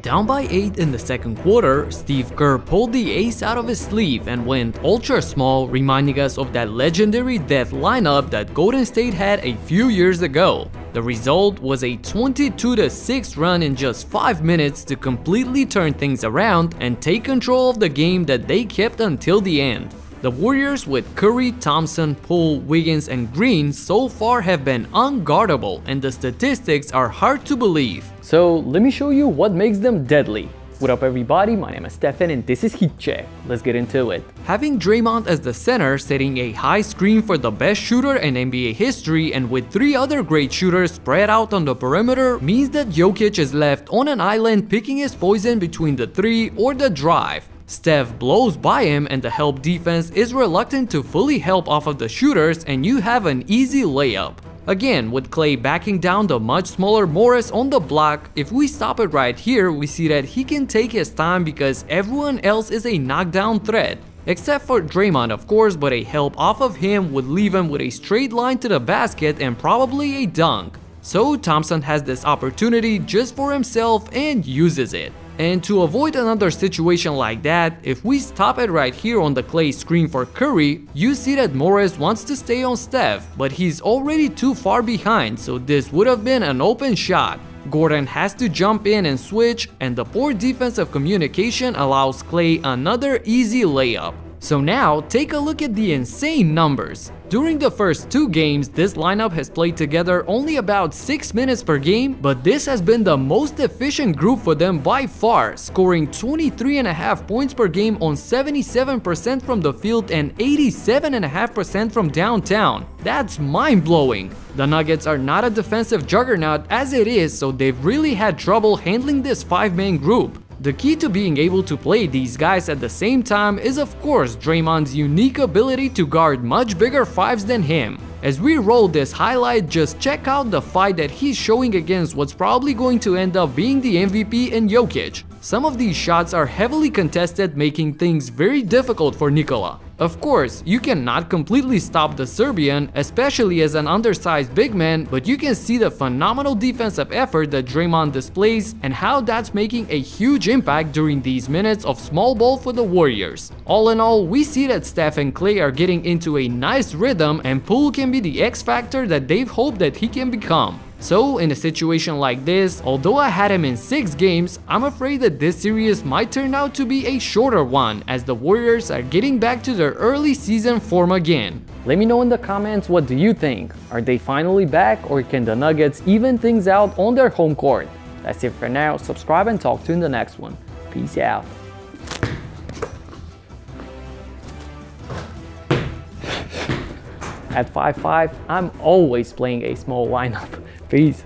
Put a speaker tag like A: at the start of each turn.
A: Down by 8 in the second quarter, Steve Kerr pulled the ace out of his sleeve and went ultra small, reminding us of that legendary death lineup that Golden State had a few years ago. The result was a 22-6 run in just 5 minutes to completely turn things around and take control of the game that they kept until the end. The Warriors with Curry, Thompson, Poole, Wiggins and Green so far have been unguardable, and the statistics are hard to believe. So let me show you what makes them deadly. What up everybody, my name is Stefan and this is Heat Check. Let's get into it. Having Draymond as the center, setting a high screen for the best shooter in NBA history, and with 3 other great shooters spread out on the perimeter, means that Jokic is left on an island picking his poison between the 3 or the drive. Steph blows by him and the help defense is reluctant to fully help off of the shooters, and you have an easy layup. Again, with Klay backing down the much smaller Morris on the block, if we stop it right here, we see that he can take his time because everyone else is a knockdown threat. Except for Draymond of course, but a help off of him would leave him with a straight line to the basket and probably a dunk. So Thompson has this opportunity just for himself and uses it. And to avoid another situation like that, if we stop it right here on the Klay screen for Curry, you see that Morris wants to stay on Steph, but he's already too far behind, so this would have been an open shot. Gordon has to jump in and switch, and the poor defensive communication allows Klay another easy layup. So now, take a look at the insane numbers. During the first 2 games, this lineup has played together only about 6 minutes per game, but this has been the most efficient group for them by far, scoring 23.5 points per game on 77% from the field and 87.5% from downtown. That's mind-blowing. The Nuggets are not a defensive juggernaut as it is, so they've really had trouble handling this 5-man group. The key to being able to play these guys at the same time is of course Draymond's unique ability to guard much bigger 5s than him. As we roll this highlight, just check out the fight that he's showing against what's probably going to end up being the MVP in Jokic. Some of these shots are heavily contested, making things very difficult for Nikola. Of course, you cannot completely stop the Serbian, especially as an undersized big man, but you can see the phenomenal defensive effort that Draymond displays and how that's making a huge impact during these minutes of small ball for the Warriors. All in all, we see that Steph and Klay are getting into a nice rhythm, and Poole can be the X factor that they've hoped that he can become. So in a situation like this, although I had him in 6 games, I'm afraid that this series might turn out to be a shorter one, as the Warriors are getting back to their early season form again. Let me know in the comments, what do you think? Are they finally back, or can the Nuggets even things out on their home court? That's it for now. Subscribe and talk to you in the next one. Peace out. At 5'5", I'm always playing a small lineup. Peace.